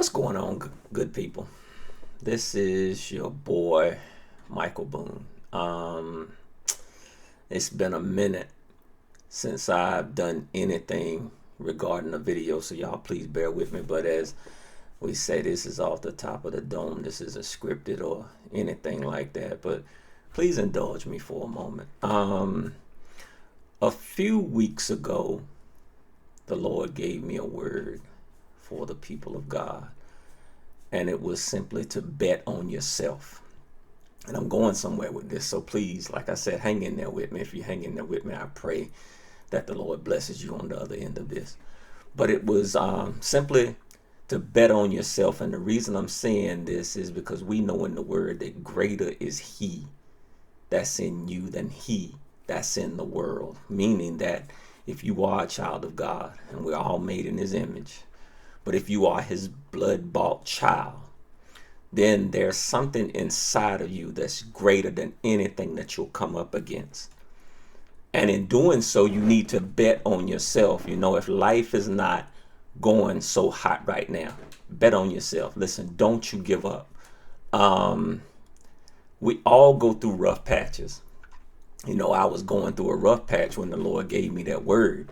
What's going on, good people? This is your boy, Michael Boone. It's been a minute since I've done anything regarding a video, so y'all please bear with me. But as we say, this is off the top of the dome. This isn't scripted or anything like that, but please indulge me for a moment. A few weeks ago, the Lord gave me a word for the people of God, and it was simply to bet on yourself. And I'm going somewhere with this, so please, like I said, hang in there with me. If you hang in there with me, I pray that the Lord blesses you on the other end of this. But it was simply to bet on yourself. And the reason I'm saying this is because we know in the word that greater is he that's in you than he that's in the world. Meaning that if you are a child of God, and we're all made in his image, but if you are his blood-bought child, then there's something inside of you that's greater than anything that you'll come up against. And in doing so, you need to bet on yourself. You know, if life is not going so hot right now, bet on yourself. Listen, don't you give up. We all go through rough patches. You know, I was going through a rough patch when the Lord gave me that word.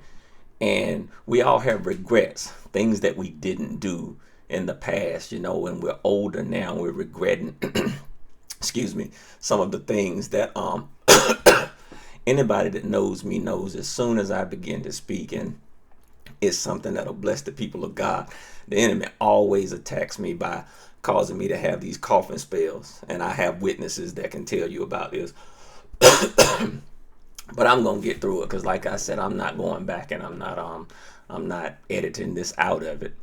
And we all have regrets, things that we didn't do in the past, you know, when we're older now, we're regretting, excuse me, some of the things that anybody that knows me knows as soon as I begin to speak, and it's something that'll bless the people of God, the enemy always attacks me by causing me to have these coughing spells. And I have witnesses that can tell you about this. But I'm gonna get through it because, like I said, I'm not going back, and I'm not editing this out of it.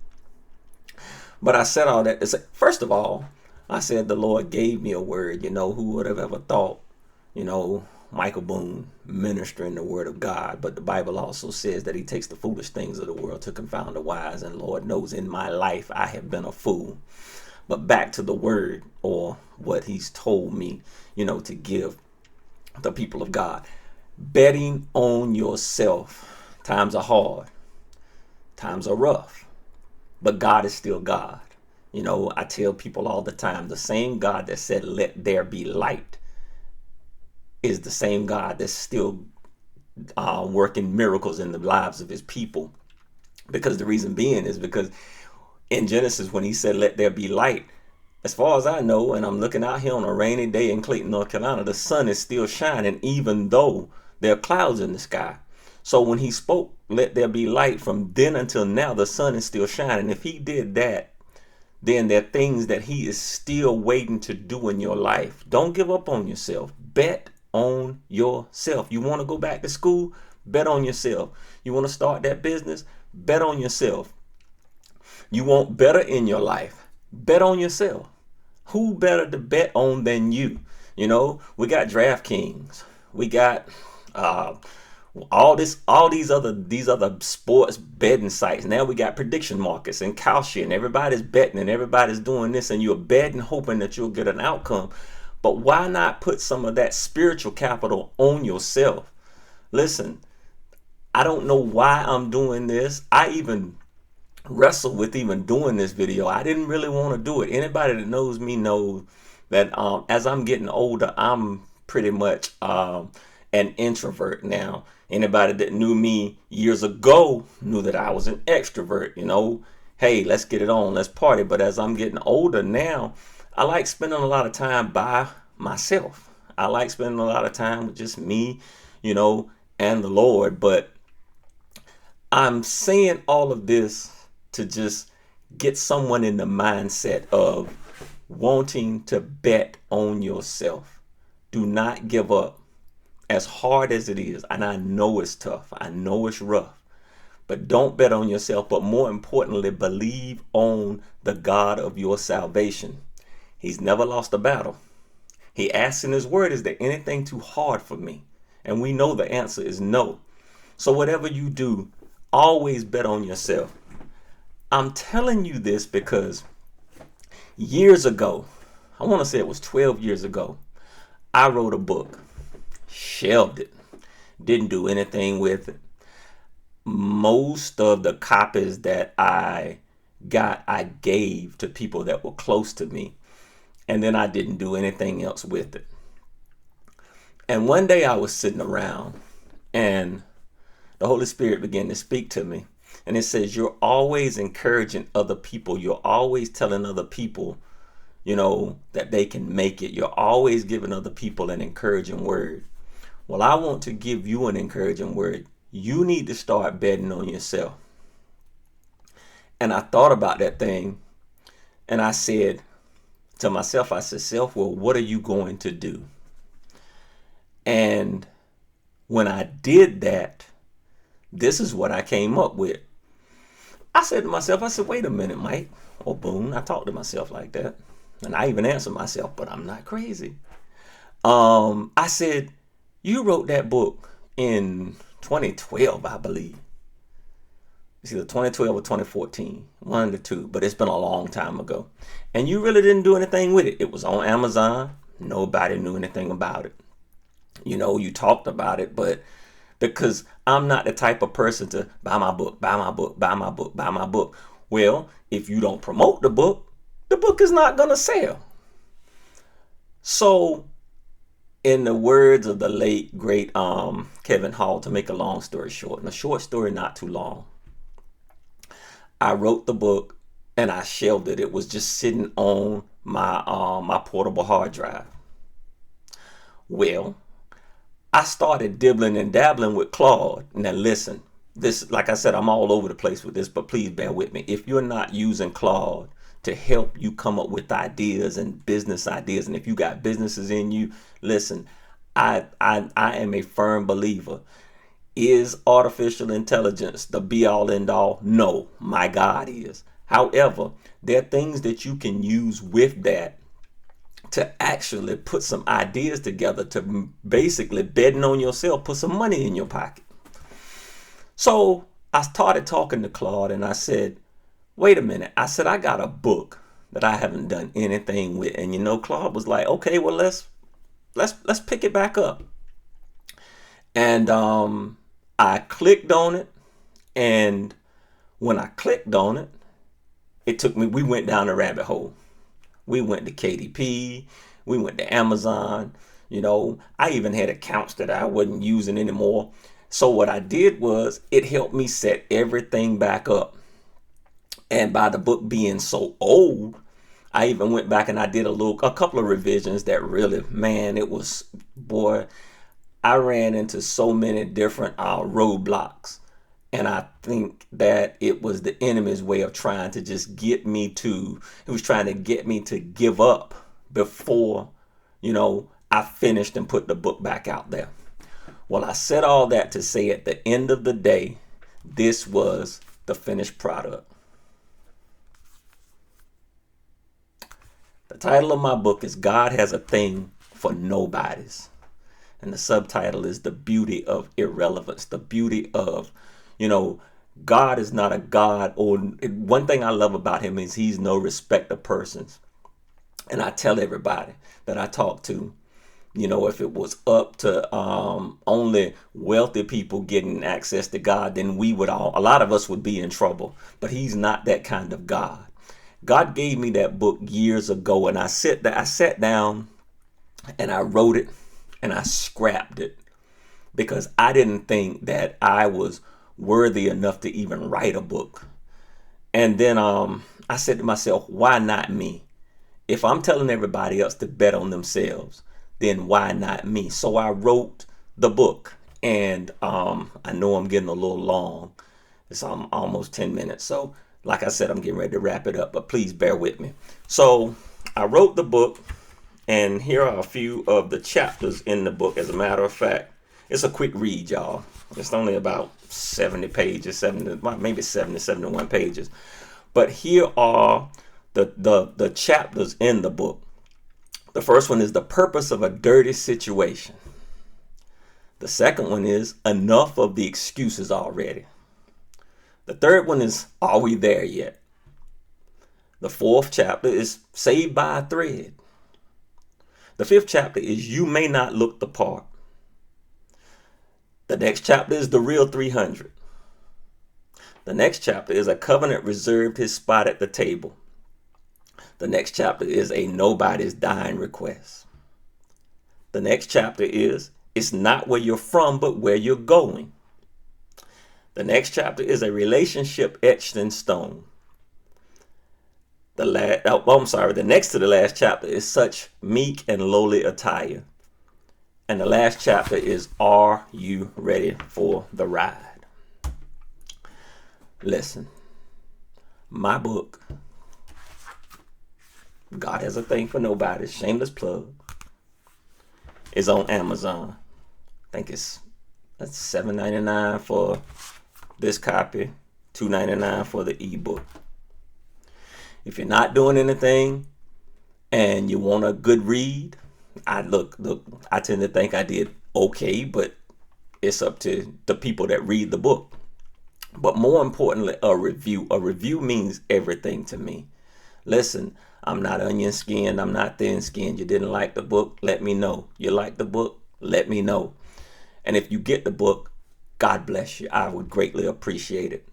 But I said all that to say, first of all, I said the Lord gave me a word. You know, who would have ever thought, you know, Michael Boone ministering the word of God? But the Bible also says that he takes the foolish things of the world to confound the wise. And Lord knows in my life I have been a fool. But back to the word, or what he's told me, you know, to give the people of God. Betting on yourself. Times are hard. Times are rough. But God is still God. You know, I tell people all the time, the same God that said, let there be light, is the same God that's still working miracles in the lives of his people. Because the reason being is because in Genesis, when he said, let there be light, as far as I know, and I'm looking out here on a rainy day in Clayton, North Carolina, the sun is still shining, even though there are clouds in the sky. So when he spoke, let there be light, from then until now, the sun is still shining. If he did that, then there are things that he is still waiting to do in your life. Don't give up on yourself. Bet on yourself. You want to go back to school? Bet on yourself. You want to start that business? Bet on yourself. You want better in your life? Bet on yourself. Who better to bet on than you? You know, we got DraftKings. We got all these other sports betting sites. Now we got prediction markets and Kalshi, and everybody's betting and everybody's doing this, and you're betting hoping that you'll get an outcome. But why not put some of that spiritual capital on yourself? Listen, I don't know why I'm doing this. I even wrestle with even doing this video. I didn't really want to do it. Anybody that knows me knows that as I'm getting older, I'm pretty much an introvert now. Anybody that knew me years ago knew that I was an extrovert. You know, hey, let's get it on, let's party. But as I'm getting older now, I like spending a lot of time by myself. I like spending a lot of time with just me, you know, and the Lord. But I'm saying all of this to just get someone in the mindset of wanting to bet on yourself. Do not give up. As hard as it is, and I know it's tough, I know it's rough, but don't bet on yourself. But more importantly, believe on the God of your salvation. He's never lost a battle. He asks in his word, is there anything too hard for me? And we know the answer is no. So whatever you do, always bet on yourself. I'm telling you this because years ago, I want to say it was 12 years ago, I wrote a book, shelved it, didn't do anything with it. Most of the copies that I I gave to people that were close to me. And then I didn't do anything else with it. And one day I was sitting around and the Holy Spirit began to speak to me. And it says, you're always encouraging other people. You're always telling other people, that they can make it. You're always giving other people an encouraging word. Well, I want to give you an encouraging word. You need to start betting on yourself. And I thought about that thing and I said to myself, I said, self, well, what are you going to do? And when I did that, this is what I came up with. I said to myself, I said, wait a minute, Mike, or Boone. I talked to myself like that. And I even answered myself, but I'm not crazy. I said, you wrote that book in 2012, I believe. It's either 2012 or 2014, one of the two, but it's been a long time ago. And you really didn't do anything with it. It was on Amazon. Nobody knew anything about it. You talked about it, but because I'm not the type of person to buy my book, buy my book, buy my book, buy my book. Well, if you don't promote the book is not going to sell. So, in the words of the late, great Kevin Hall, to make a long story short, and a short story not too long, I wrote the book and I shelved it. It was just sitting on my portable hard drive. Well, I started dibbling and dabbling with Claude. Now listen, this, like I said, I'm all over the place with this, but please bear with me. If you're not using Claude to help you come up with ideas and business ideas, and if you got businesses in you, listen, I am a firm believer. Is artificial intelligence the be all end all? No, my God is. However, there are things that you can use with that to actually put some ideas together to basically betting on yourself, put some money in your pocket. So I started talking to Claude and I said, wait a minute. I said, I got a book that I haven't done anything with. And Claude was like, okay, well, let's pick it back up. And I clicked on it, and when I clicked on it, we went down a rabbit hole. We went to KDP, we went to Amazon, I even had accounts that I wasn't using anymore. So what I did was it helped me set everything back up. And by the book being so old, I even went back and I did a couple of revisions that really, man, I ran into so many different roadblocks. And I think that it was the enemy's way of trying to just get me to give up before, I finished and put the book back out there. Well, I said all that to say at the end of the day, this was the finished product. The title of my book is God Has a Thing for Nobodies. And the subtitle is The Beauty of Irrelevance, the beauty of, God is not a God, or one thing I love about him is he's no respecter of persons. And I tell everybody that I talk to, if it was up to only wealthy people getting access to God, then a lot of us would be in trouble. But he's not that kind of God. God gave me that book years ago, and I sat down and I wrote it and I scrapped it because I didn't think that I was worthy enough to even write a book. And then I said to myself, why not me? If I'm telling everybody else to bet on themselves, then why not me? So I wrote the book, and I know I'm getting a little long. It's almost 10 minutes. So like I said, I'm getting ready to wrap it up, but please bear with me. So I wrote the book, and here are a few of the chapters in the book. As a matter of fact, it's a quick read, y'all. It's only about 70 pages, maybe 70, 71 pages. But here are the chapters in the book. The first one is the purpose of a dirty situation. The second one is enough of the excuses already. The third one is, are we there yet? The fourth chapter is saved by a thread. The fifth chapter is you may not look the part. The next chapter is the real 300. The next chapter is a covenant reserved his spot at the table. The next chapter is a nobody's dying request. The next chapter is it's not where you're from, but where you're going. The next chapter is a relationship etched in stone. The next to the last chapter is such meek and lowly attire. And the last chapter is, are you ready for the ride? Listen, my book, God Has a Thing for Nobody, shameless plug, is on Amazon. I think that's $7.99 for this copy, $2.99 for the ebook. If you're not doing anything and you want a good read, I tend to think I did okay, but it's up to the people that read the book. But more importantly, a review. A review means everything to me. Listen, I'm not onion skinned. I'm not thin skinned. You didn't like the book? Let me know. You like the book? Let me know. And if you get the book, God bless you. I would greatly appreciate it.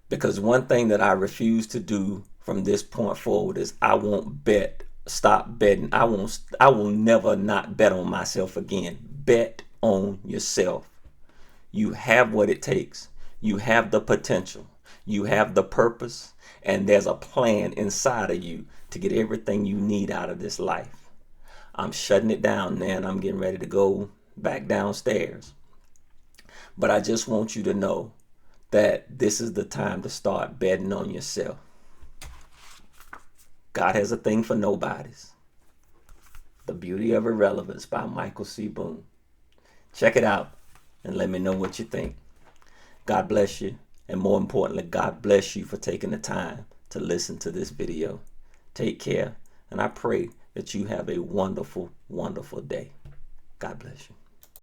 Because one thing that I refuse to do from this point forward is I won't stop betting. I will never not bet on myself again. Bet on yourself. You have what it takes. You have the potential. You have the purpose. And there's a plan inside of you to get everything you need out of this life. I'm shutting it down now and I'm getting ready to go back downstairs. But I just want you to know that this is the time to start betting on yourself. God Has a Thing for Nobodies. The Beauty of Irrelevance by Michael C. Boone. Check it out and let me know what you think. God bless you. And more importantly, God bless you for taking the time to listen to this video. Take care. And I pray that you have a wonderful, wonderful day. God bless you.